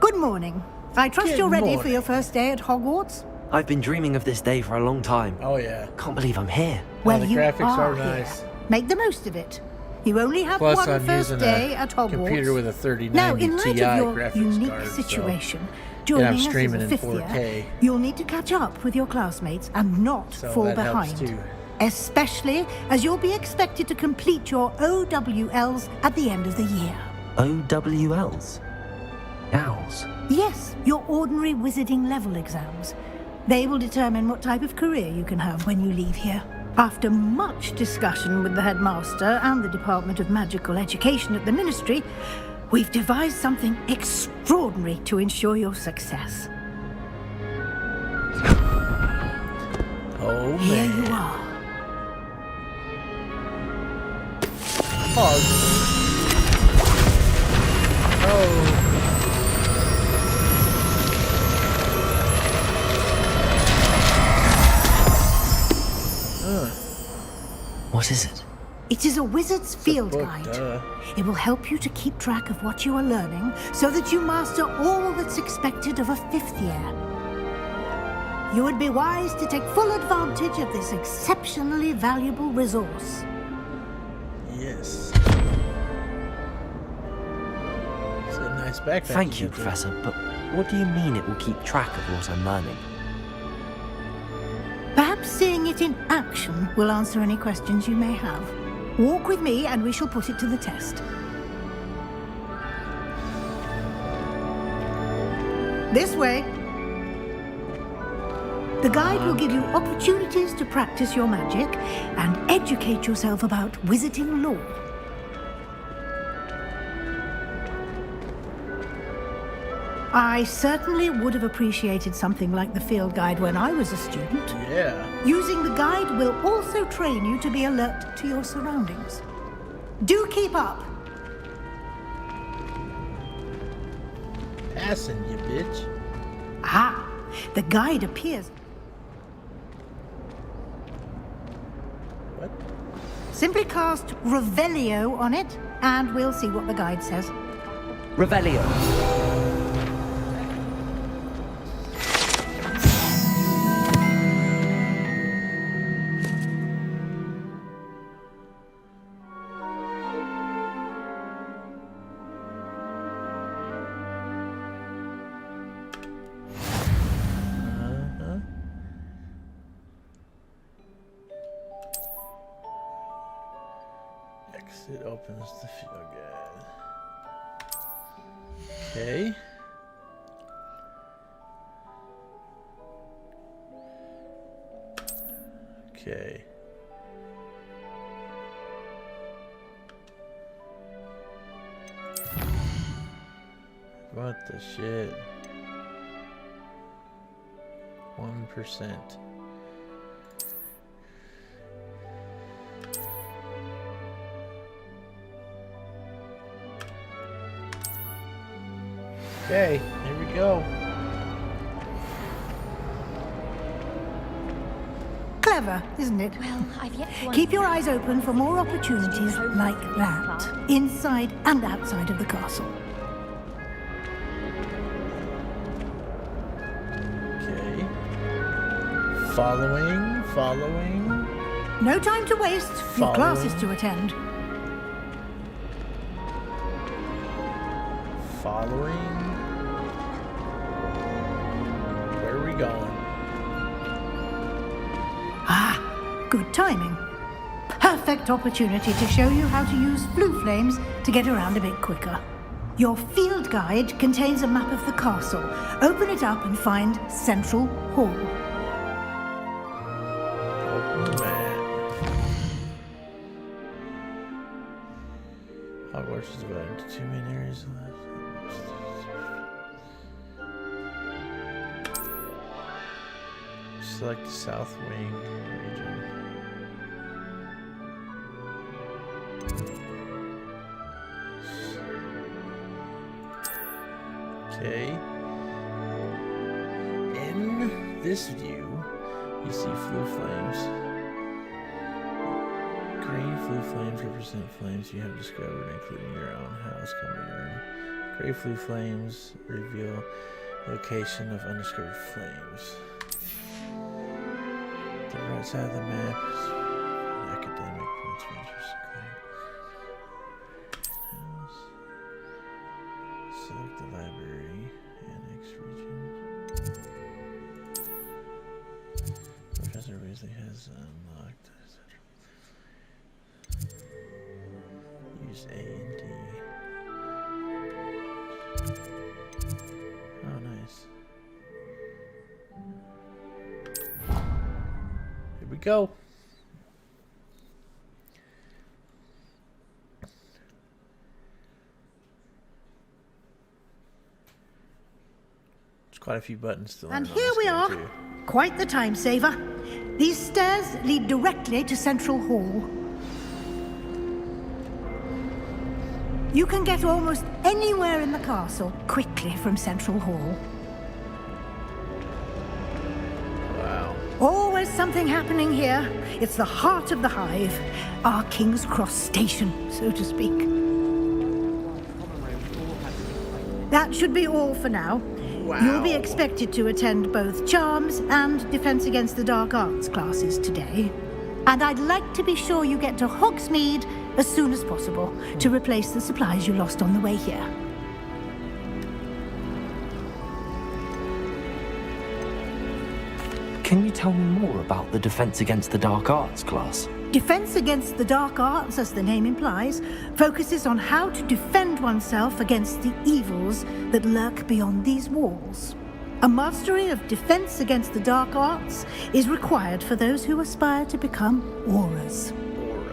Good morning. I trust you're ready for your first day at Hogwarts? I've been dreaming of this day for a long time. Oh, yeah. Can't believe I'm here. Well, the you graphics are nice. here. Make the most of it. You only have Plus, one I'm first using day a at Hogwarts. computer with a 3090 Now, in light Ti of your graphics unique card, situation, and joining I'm us as streaming a in fifth 4K. year, you'll need to catch up with your classmates and not So fall that helps behind. too. Especially as you'll be expected to complete your OWLs at the end of the year. OWLs? Owls? Yes, your ordinary wizarding level exams. They will determine what type of career you can have when you leave here. After much discussion with the headmaster and the Department of Magical Education at the Ministry, we've devised something extraordinary to ensure your success. Oh, Here man. you are. Oh. What is it? It is a wizard's field book, guide. duh. It will help you to keep track of what you are learning so that you master all that's expected of a fifth year. You would be wise to take full advantage of this exceptionally valuable resource. Yes. It's a nice backpack. Thank you, get there. Professor, but what do you mean it will keep track of what I'm learning? Perhaps seeing it in action will answer any questions you may have. Walk with me and we shall put it to the test. This way. The guide will give you opportunities to practice your magic and educate yourself about wizarding lore. I certainly would have appreciated something like the field guide when I was a student. Yeah. Using the guide will also train you to be alert to your surroundings. Do keep up! Passing you, bitch. Ah, the guide appears. What? Simply cast Revelio on it, and we'll see what the guide says. Revelio. Exit opens the field guide. Okay. Okay. What the shit? 1%. Okay, here we go. Clever, isn't it? Well, I've yet to Keep your eyes open for more opportunities like that, inside and outside of the castle. Okay. Following. No time to waste. Your classes to attend. Following. Where are we going? Ah, good timing. Perfect opportunity to show you how to use blue flames to get around a bit quicker. Your field guide contains a map of the castle. Open it up and find Central Hall. Open the map. Hogwarts is divided into two main areas. Select the South Wing region. Okay. In this view, you see flue flames. Green flue flames represent flames you have discovered, including your own house, common room. Gray blue flames reveal location of undiscovered flames. The right side of the map is academic points of interest. Select the library, annex region. Professor Weasley has unlocked, etc. Use A and D. Oh, nice. Here we go. There's quite a few buttons to learn. And on here this we game, are. too. Quite the time saver. These stairs lead directly to Central Hall. You can get almost anywhere in the castle quickly from Central Hall. Wow. Always something happening here. It's the heart of the hive. Our King's Cross station, so to speak. That should be all for now. Wow. You'll be expected to attend both Charms and Defense Against the Dark Arts classes today. And I'd like to be sure you get to Hogsmeade as soon as possible to replace the supplies you lost on the way here. Can you tell me more about the Defense Against the Dark Arts class? Defense Against the Dark Arts, as the name implies, focuses on how to defend oneself against the evils that lurk beyond these walls. A mastery of Defense Against the Dark Arts is required for those who aspire to become Aurors.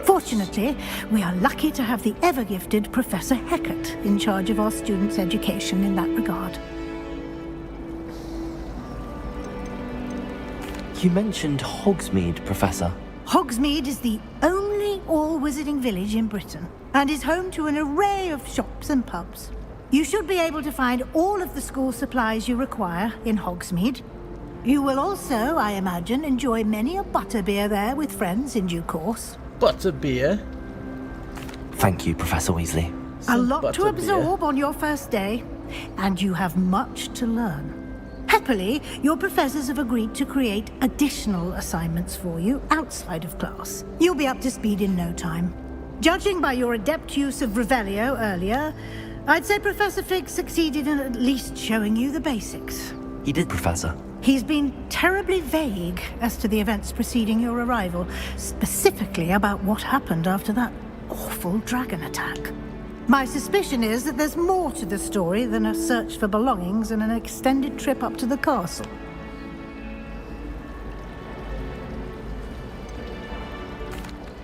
Fortunately, we are lucky to have the ever-gifted Professor Hecat in charge of our students' education in that regard. You mentioned Hogsmeade, Professor. Hogsmeade is the only all-wizarding village in Britain and is home to an array of shops and pubs. You should be able to find all of the school supplies you require in Hogsmeade. You will also, I imagine, enjoy many a butterbeer there with friends in due course. Butterbeer. Thank you, Professor Weasley. A lot to butterbeer. absorb on your first day, and you have much to learn. Happily, your professors have agreed to create additional assignments for you outside of class. You'll be up to speed in no time. Judging by your adept use of Revelio earlier, I'd say Professor Fig succeeded in at least showing you the basics. He did, Professor. He's been terribly vague as to the events preceding your arrival, specifically about what happened after that awful dragon attack. My suspicion is that there's more to the story than a search for belongings and an extended trip up to the castle.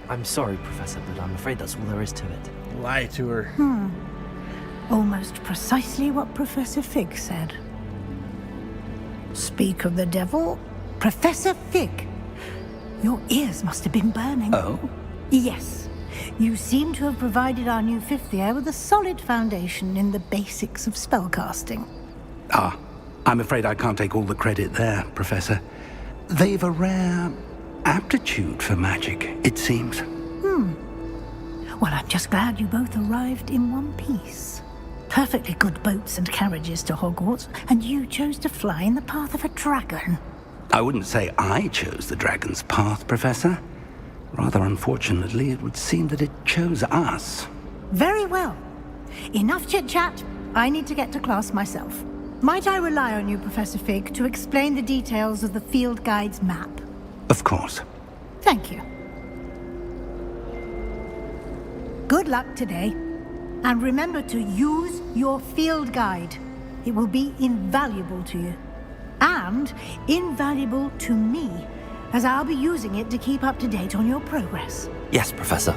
I'm sorry, Professor, but I'm afraid that's all there is to it. Lie to her. Almost precisely what Professor Fig said. Speak of the devil, Professor Fig. Your ears must have been burning. Oh? Yes. You seem to have provided our new fifth year with a solid foundation in the basics of spellcasting. Ah, I'm afraid I can't take all the credit there, Professor. They've a rare aptitude for magic, it seems. Well, I'm just glad you both arrived in one piece. Perfectly good boats and carriages to Hogwarts, and you chose to fly in the path of a dragon. I wouldn't say I chose the dragon's path, Professor. Rather unfortunately, it would seem that it chose us. Very well. Enough chit-chat. I need to get to class myself. Might I rely on you, Professor Fig, to explain the details of the field guide's map? Of course. Thank you. Good luck today. And remember to use your field guide. It will be invaluable to you. And invaluable to me, as I'll be using it to keep up to date on your progress. Yes, Professor.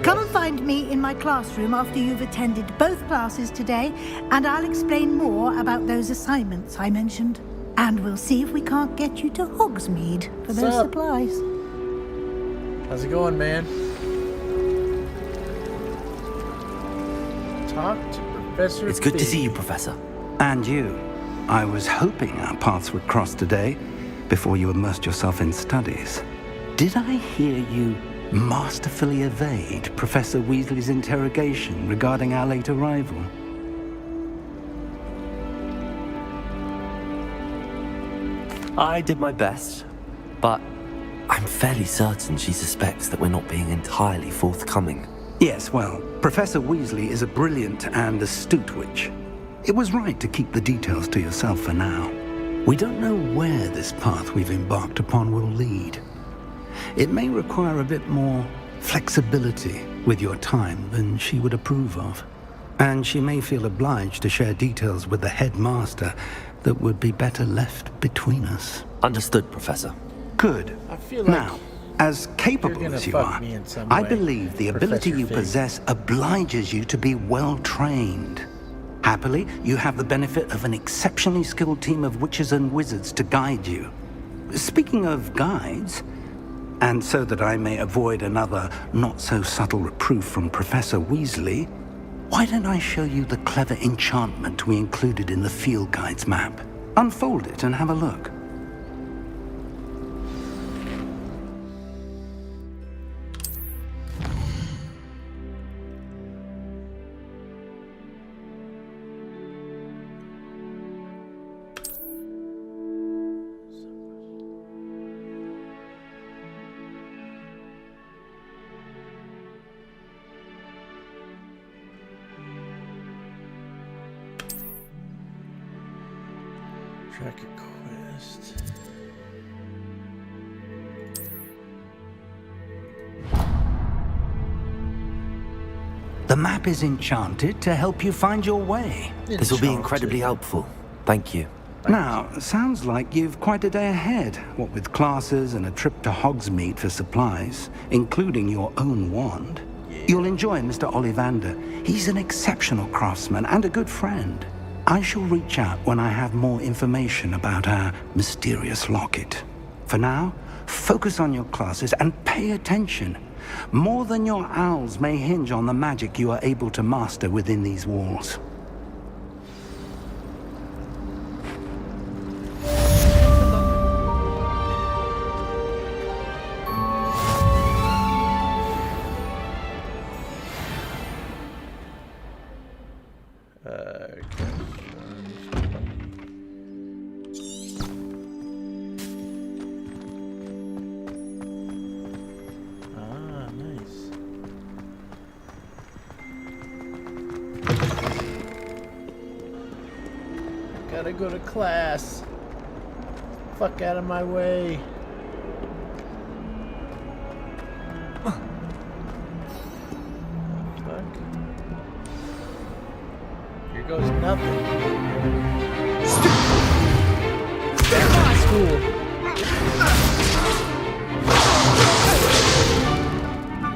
Come and find me in my classroom after you've attended both classes today, and I'll explain more about those assignments I mentioned. And we'll see if we can't get you to Hogsmeade for those Sup? supplies. How's it going, man? Talk to Professor It's good to Fig. see you, Professor. And you. I was hoping our paths would cross today, before you immersed yourself in studies. Did I hear you masterfully evade Professor Weasley's interrogation regarding our late arrival? I did my best, but I'm fairly certain she suspects that we're not being entirely forthcoming. Yes, well, Professor Weasley is a brilliant and astute witch. It was right to keep the details to yourself for now. We don't know where this path we've embarked upon will lead. It may require a bit more flexibility with your time than she would approve of. And she may feel obliged to share details with the headmaster that would be better left between us. Understood, Professor. Good. I feel like Now, as capable gonna as you fuck are, me in some I way, believe the ability Professor you Fig. possess obliges you to be well trained. Happily, you have the benefit of an exceptionally skilled team of witches and wizards to guide you. Speaking of guides, and so that I may avoid another not-so-subtle reproof from Professor Weasley, why don't I show you the clever enchantment we included in the field guide's map? Unfold it and have a look. Track a quest. The map is enchanted to help you find your way. This will be incredibly helpful. Thank you. Now, sounds like you've quite a day ahead, what with classes and a trip to Hogsmeade for supplies, including your own wand. You'll enjoy Mr. Ollivander. He's an exceptional craftsman and a good friend. I shall reach out when I have more information about our mysterious locket. For now, focus on your classes and pay attention. More than your owls may hinge on the magic you are able to master within these walls. Nice. Gotta go to class. Fuck out of my way. Fuck. Here goes nothing. School.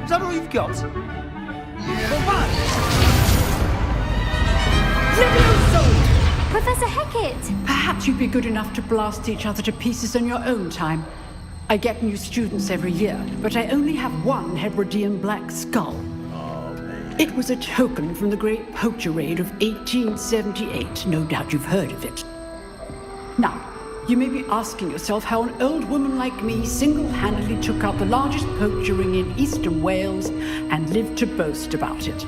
Is that all you've got? Professor Hecat! Perhaps you'd be good enough to blast each other to pieces in your own time. I get new students every year, but I only have one Hebridean black skull. Oh, man. It was a token from the Great Poacher Raid of 1878. No doubt you've heard of it. Now, you may be asking yourself how an old woman like me single-handedly took out the largest poacher ring in eastern Wales and lived to boast about it.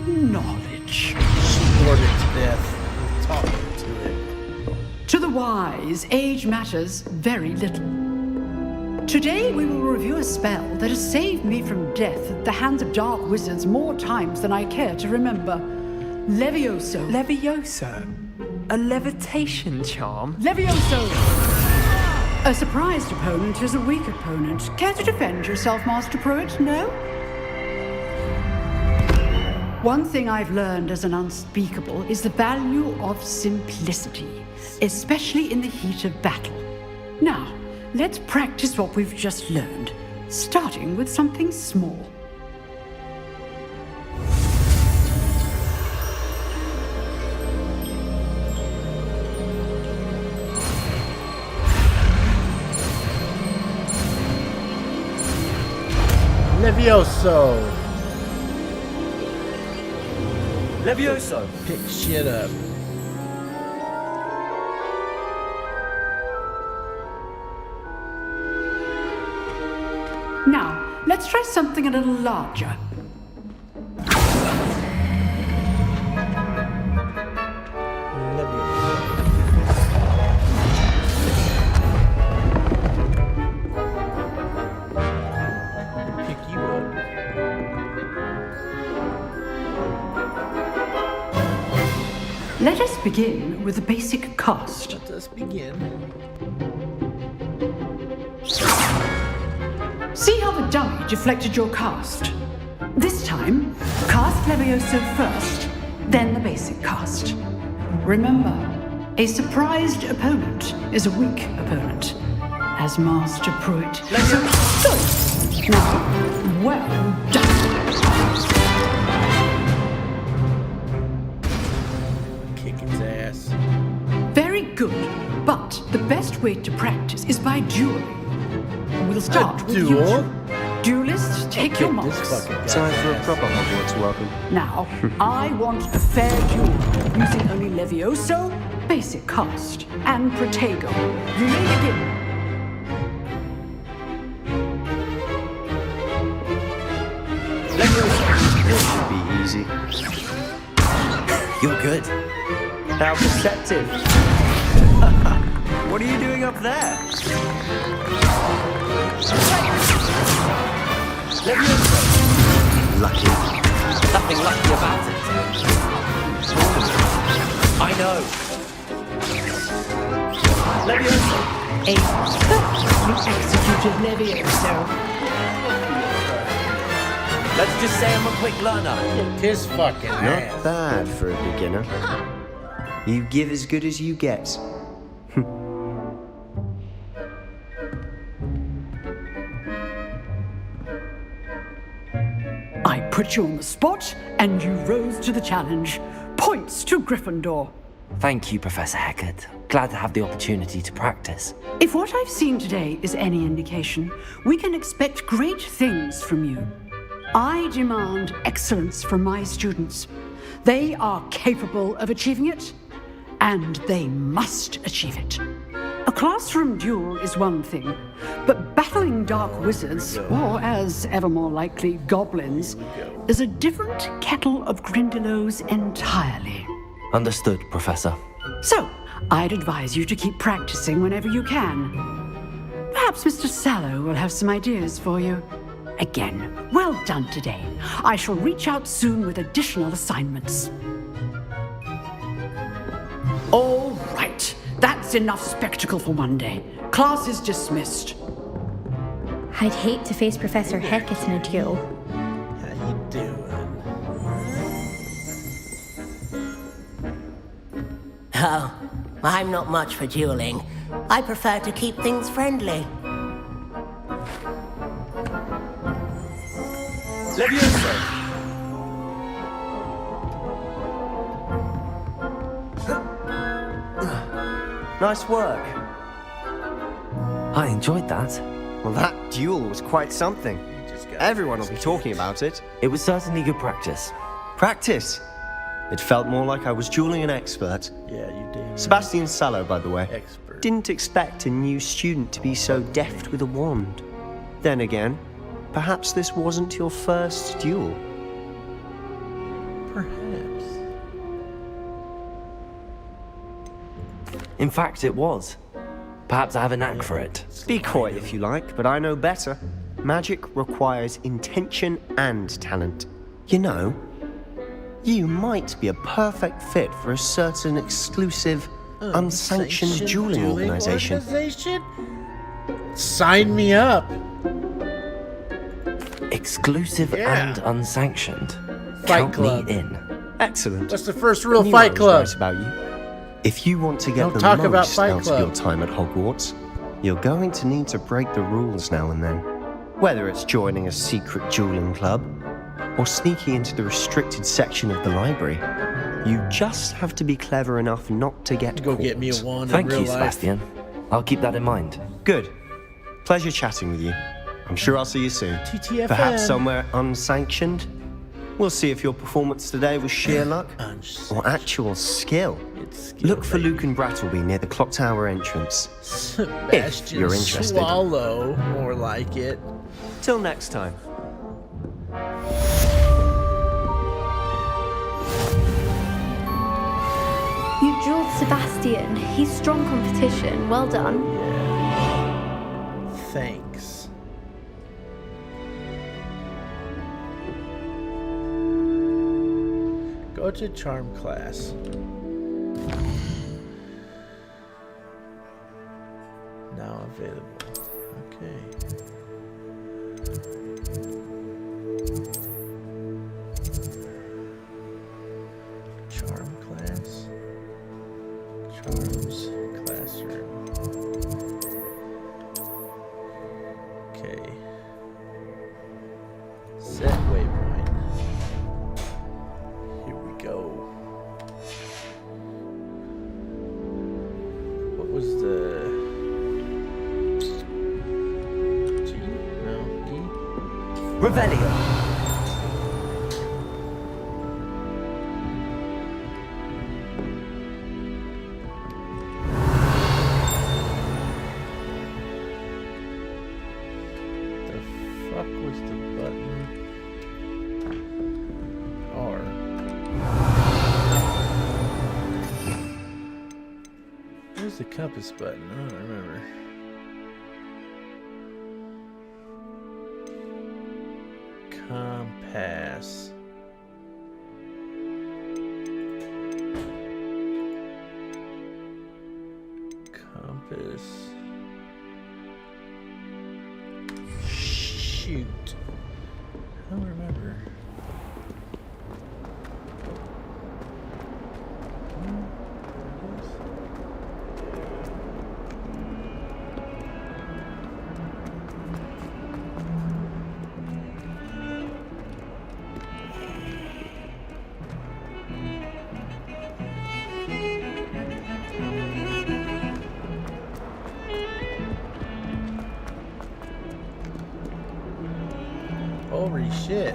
Knowledge. She bored it to death. Talking to it. To the wise, age matters very little. Today we will review a spell that has saved me from death at the hands of dark wizards more times than I care to remember. Levioso. Levioso? A levitation charm? Levioso! A surprised opponent is a weak opponent. Care to defend yourself, Master Pruitt? No? One thing I've learned as an unspeakable is the value of simplicity, especially in the heat of battle. Now, let's practice what we've just learned, starting with something small. Levioso. Levioso! Pick shit up. Now, let's try something a little larger. Levioso. Let us begin with the basic cast. Let us begin. See how the dummy deflected your cast? This time, cast Levioso first, then the basic cast. Remember, a surprised opponent is a weak opponent, as Master Pruitt. So, now, well done. Kick its ass. Very good, but the best way to practice is by dueling. We'll start with you. Duel? Duelists, take your This marks. fucking guy. Time for a proper Hogwarts welcome. Now, I want a fair duel using only Levioso, basic cast, and Protego. You may begin. This should be easy. You're good. How perceptive. What are you doing up there? Lucky. Nothing lucky about it. I know. Levioso. A perfectly executed Levioso. Let's just say I'm a quick learner. Kiss fucking Not ass. bad for a beginner. You give as good as you get. I put you on the spot, and you rose to the challenge. Points to Gryffindor. Thank you, Professor Hagrid. Glad to have the opportunity to practice. If what I've seen today is any indication, we can expect great things from you. I demand excellence from my students. They are capable of achieving it, and they must achieve it. A classroom duel is one thing, but battling dark wizards, or as ever more likely, goblins, is a different kettle of Grindylows entirely. Understood, Professor. So, I'd advise you to keep practicing whenever you can. Perhaps Mr. Sallow will have some ideas for you. Again, well done today. I shall reach out soon with additional assignments. All right, that's enough spectacle for one day. Class is dismissed. I'd hate to face Professor Hecat in a duel. How you doing? Oh, I'm not much for dueling. I prefer to keep things friendly. Levioso! Nice work. I enjoyed that. Well, that duel was quite something. Everyone will be talking about it. It was certainly good practice. Practice. It felt more like I was dueling an expert. Yeah, you did. Sebastian Sallow, by the way. Expert. Didn't expect a new student to be so deft with a wand. Then again, perhaps this wasn't your first duel. Perhaps. In fact, it was. Perhaps I have a knack for it. Be coy if you like, but I know better. Magic requires intention and talent. You know, you might be a perfect fit for a certain exclusive, unsanctioned dueling organization. Sign me up. Exclusive Yeah. and unsanctioned. Fight Count Club. me in. Excellent. That's the first rule of Knew Fight I was Club. right about you. If you want to get Don't the talk most about Fight out Club. of your time at Hogwarts, you're going to need to break the rules now and then. Whether it's joining a secret dueling club or sneaking into the restricted section of the library, you just have to be clever enough not to get Go caught. get me a wand Thank in real you, life. Sebastian. I'll keep that in mind. Good. Pleasure chatting with you. I'm sure I'll see you soon. TTFN. Perhaps somewhere unsanctioned. We'll see if your performance today was sheer luck or actual skill. It's skill, Look for baby. Luke and Brattleby near the clock tower entrance. Sebastian you're interested. Swallow, more like it. Till next time. You dueled Sebastian. He's strong competition. Well done. Thanks. Go to charm class. available. Okay. Charm class. Charms classroom. Okay. Set waypoint. Here we go. What was the G? No, E? Revelio. The fuck was the button? R. Where's the compass button? I don't remember. Compass. Compass. Shoot. I don't remember. Holy shit.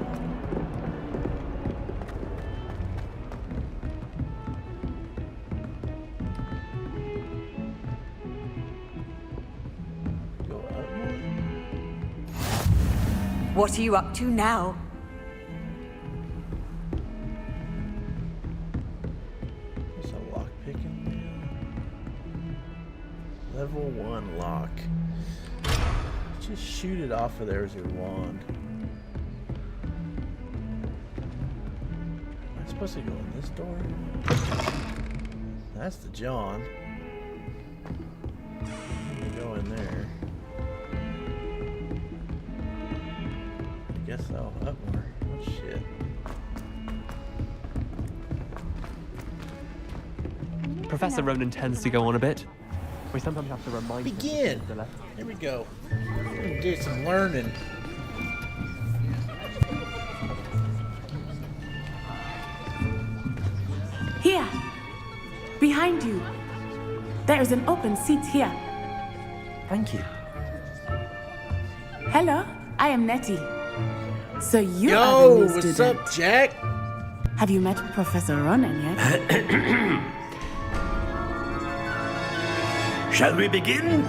Go up more? What are you up to now? There's a lock picking wheel. Level 1 lock. Just shoot it off of there with your wand. Am I supposed to go in this door? That's the John. I'm gonna go in there. I guess I'll up more. Oh shit. Professor Ronan tends to go on a bit. We sometimes have to remind him Begin! to the left. Here we go. I'm gonna do some learning. Here! Behind you! There is an open seat here. Thank you. Hello, I am Nettie. So you are Yo, the new what's student. up, Jack? Have you met Professor Ronan yet? Shall we begin?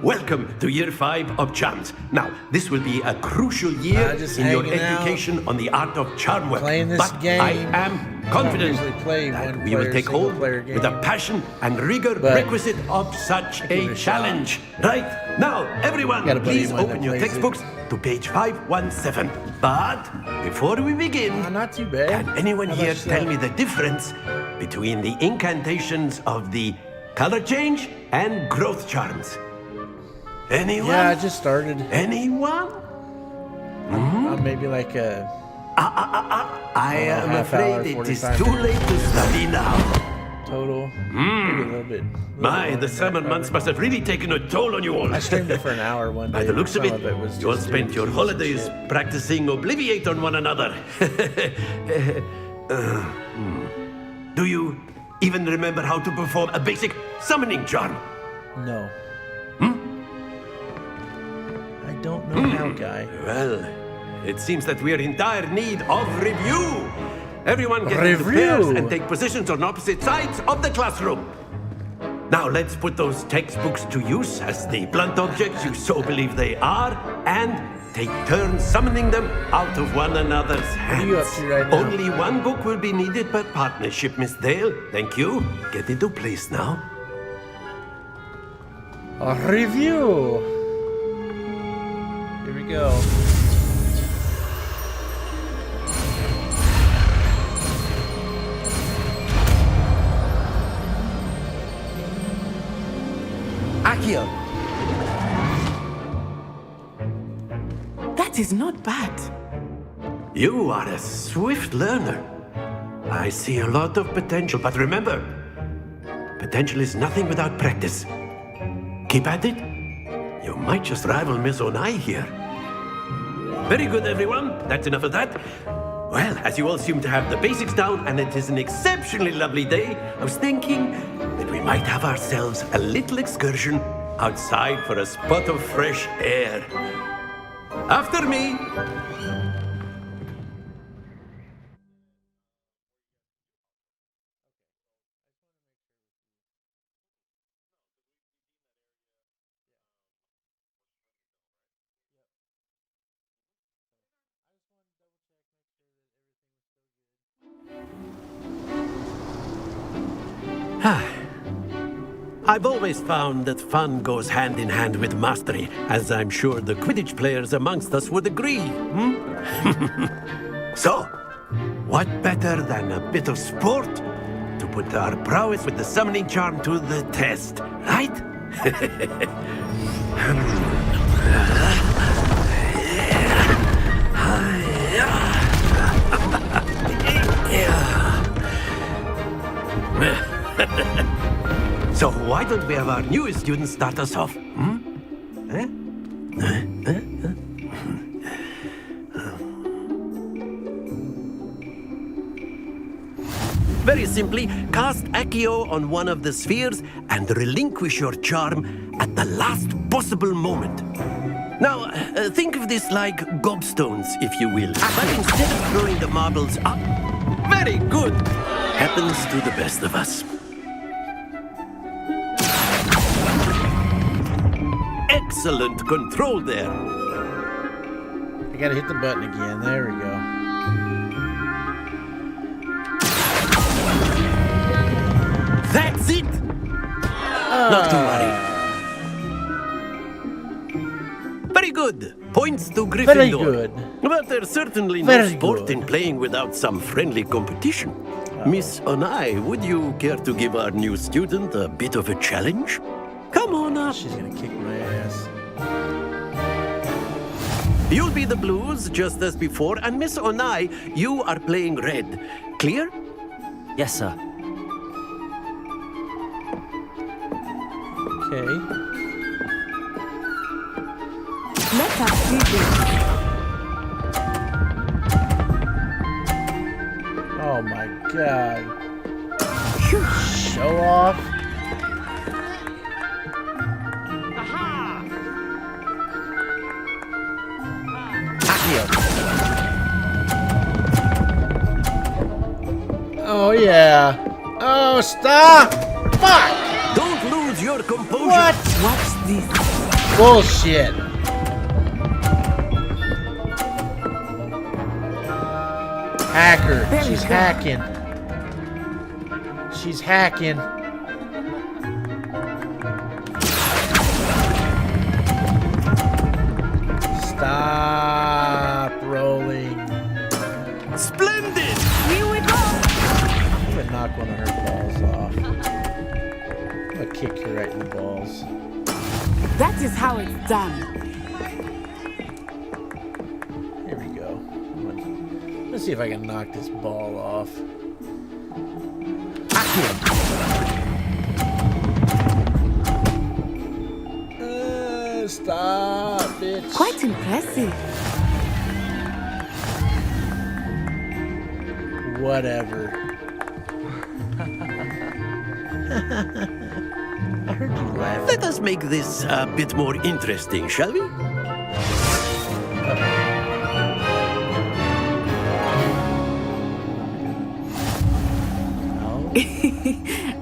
Welcome to year 5 of charms. Now, this will be a crucial year just in your hanging out, education on the art of charm work. playing this but game. I am confident usually play that one we will player, take single hold player with the game. passion and rigor But requisite of such give it a a shot. challenge. Right, now, everyone, Got a buddy please of mine that open your plays it. textbooks to page 517. But before we begin, Not too bad. can anyone How about here tell yourself? me the difference between the incantations of the color change and growth charms? Anyone? Yeah, I just started. Anyone? I'm maybe like a I am half hour, afraid it is 45 too late to study now. total. Maybe a little bit. My, the summer months must have really taken a toll on you all. I streamed it for an hour one day. By the looks of Some it, was you all just spent doing your holidays practicing Obliviate on one another. Do you even remember how to perform a basic summoning charm? No. I don't know how, guy. Well, it seems that we are in dire need of review. Everyone get into Review. pairs and take positions on opposite sides of the classroom. Now let's put those textbooks to use as the blunt objects you so believe they are, and take turns summoning them out of one another's hands. are you up to right now? Only one book will be needed per partnership, Miss Dale. Thank you. Get into place now. A review. Here we go. Accio, That is not bad. You are a swift learner. I see a lot of potential, but remember, potential is nothing without practice. Keep at it. You might just rival Miss Onai here. Very good, everyone. That's enough of that. Well, as you all seem to have the basics down, and it is an exceptionally lovely day, I was thinking that we might have ourselves a little excursion outside for a spot of fresh air. After me. I've always found that fun goes hand in hand with mastery, as I'm sure the Quidditch players amongst us would agree. So, what better than a bit of sport to put our prowess with the summoning charm to the test, right? So why don't we have our newest student start us off? Very simply, cast Accio on one of the spheres and relinquish your charm at the last possible moment. Now, think of this like gobstones, if you will. But instead of throwing the marbles up, very good. Happens to the best of us. Excellent control there. I gotta hit the button again. There we go. That's it! Not to worry. Very good. Points to Gryffindor. Very good. But there's certainly no Very sport good. in playing without some friendly competition. Miss Onai, would you care to give our new student a bit of a challenge? Come on up. She's gonna kick my ass. You'll be the blues, just as before, and Miss Onai, you are playing red. Clear? Yes, sir. Okay. Let us see this. Oh my god. Show off. Oh yeah. Oh, stop! Fuck! Don't lose your composure. What? Watch this. Bullshit. Hacker. She's hacking. She's hacking. Stop rolling. Splendid! Here we go. I'm gonna knock one of her balls off. I'm gonna kick her right in the balls. That is how it's done. Here we go. Let's see if I can knock this ball off. Stop, bitch. Quite impressive. Whatever. I heard you laugh. Let us make this a bit more interesting, shall we?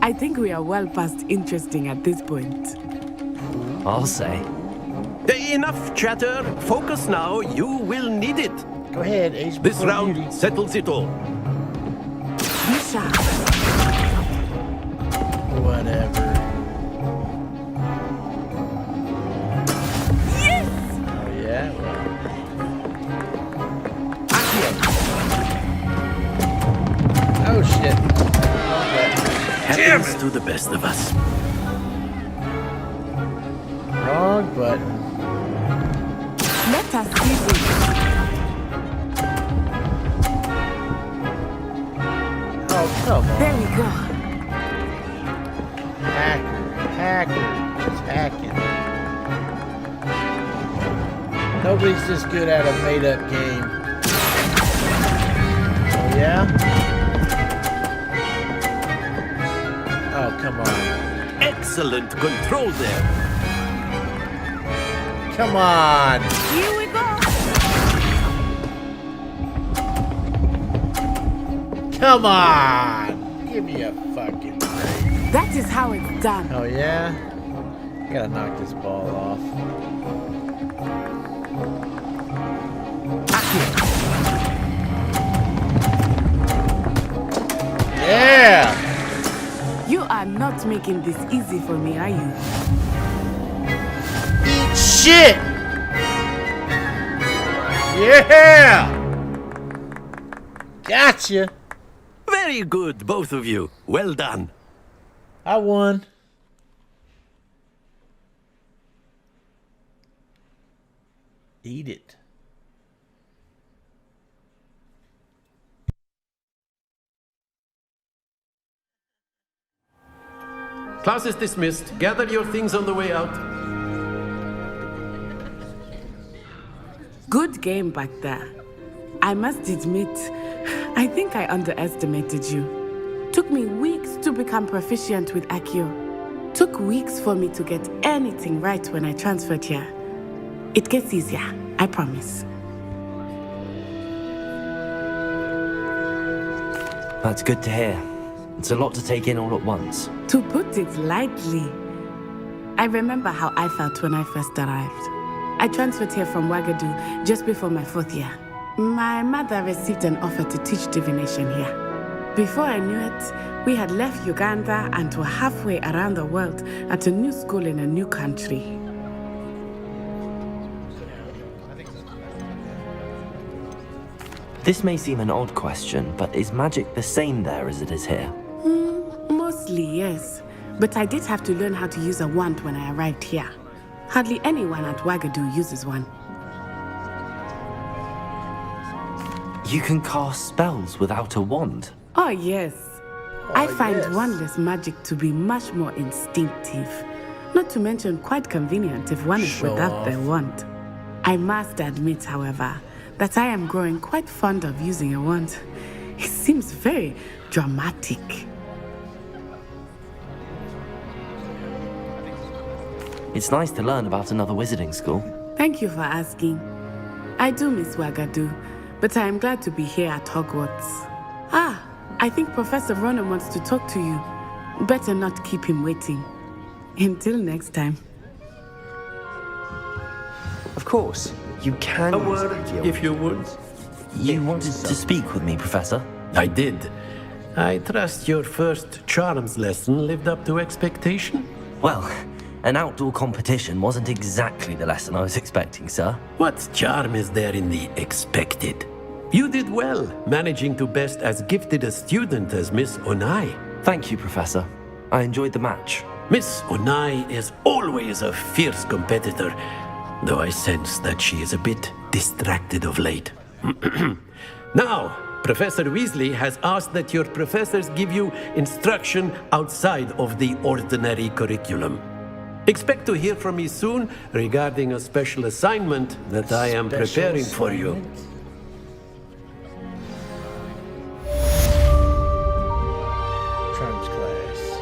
I think we are well past interesting at this point. I'll say. Enough chatter. Focus now. You will need it. Go ahead, Ace. This round settles it all. Be sharp. Whatever. Yes! Oh, yeah? Oh, shit. Happens to the best of us. Wrong button. Let us see this. Come on. There we go. Hacker. Just hacking. Nobody's this good at a made-up game. Oh, yeah? Oh, come on. Excellent control there. Come on. Here we go. Come on. Give me a fucking break. That is how it's done. Oh, yeah? I gotta knock this ball off. Yeah! You are not making this easy for me, are you? Eat shit! Yeah! Gotcha! Very good, both of you. Well done. I won. Eat it. Class is dismissed. Gather your things on the way out. Good game back there. I must admit, I think I underestimated you. Took me weeks to become proficient with Accio. Took weeks for me to get anything right when I transferred here. It gets easier, I promise. That's good to hear. It's a lot to take in all at once. To put it lightly, I remember how I felt when I first arrived. I transferred here from Ouagadougou just before my 4th year. My mother received an offer to teach divination here. Before I knew it, we had left Uganda and were halfway around the world at a new school in a new country. This may seem an odd question, but is magic the same there as it is here? Mostly, yes. But I did have to learn how to use a wand when I arrived here. Hardly anyone at Ouagadougou uses one. You can cast spells without a wand? Oh, yes. I find wandless magic to be much more instinctive. Not to mention quite convenient if one is without their wand. I must admit, however, that I am growing quite fond of using a wand. It seems very dramatic. It's nice to learn about another wizarding school. Thank you for asking. I do miss Ouagadougou, but I am glad to be here at Hogwarts. I think Professor Ronan wants to talk to you. Better not keep him waiting. Until next time. Of course, you can A use word, Accio. if you would. You wanted to speak with me, Professor? I did. I trust your first charms lesson lived up to expectation? Well, an outdoor competition wasn't exactly the lesson I was expecting, sir. What charm is there in the expected? You did well, managing to best as gifted a student as Miss Onai. Thank you, Professor. I enjoyed the match. Miss Onai is always a fierce competitor, though I sense that she is a bit distracted of late. Now, Professor Weasley has asked that your professors give you instruction outside of the ordinary curriculum. Expect to hear from me soon regarding a special assignment that I am preparing for you. Charms class.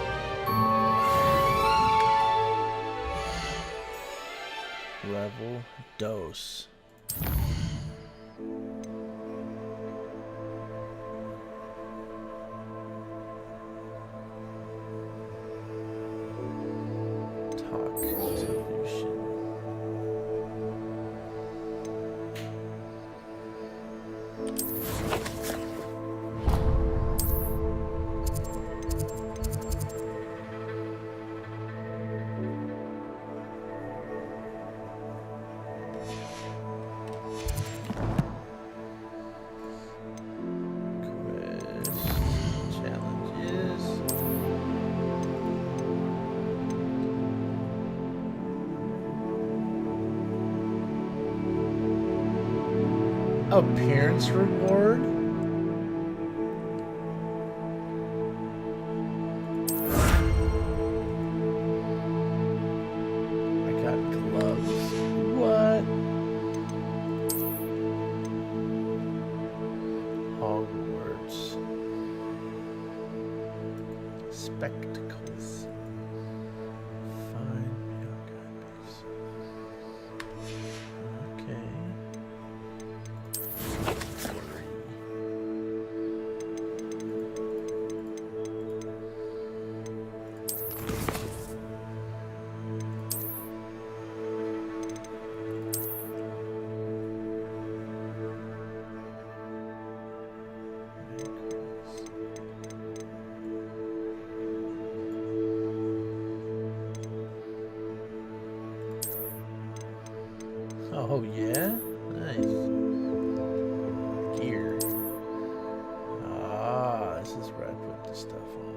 Level dose. Talk solution. Appearance reward? Oh, yeah? Nice. Gear. Ah, this is where I put the stuff on.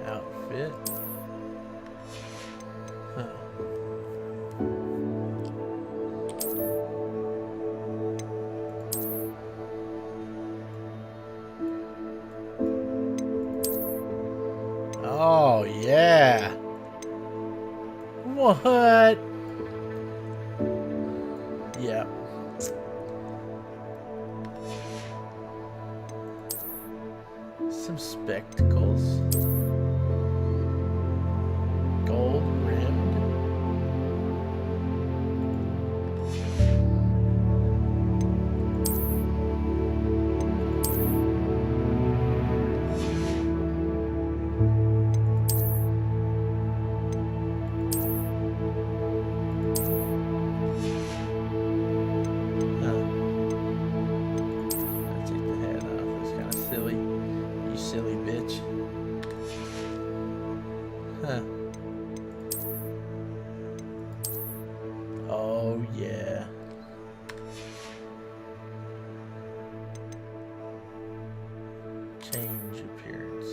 Outfit. Huh. Oh, yeah. What? Yeah. Some spectacles. Gold rimmed. I'll take the hat off. That's kind of silly. You silly bitch. Huh. Oh, yeah. Change appearance.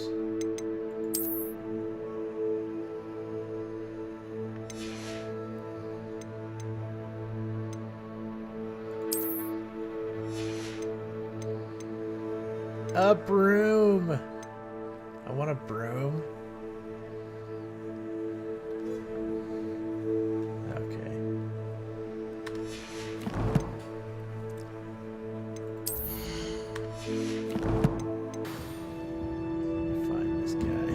A broom. I want a broom. Okay. Find this guy.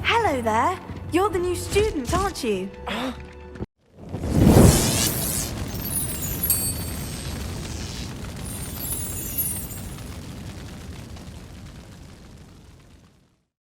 Hello there. You're the new student, aren't you?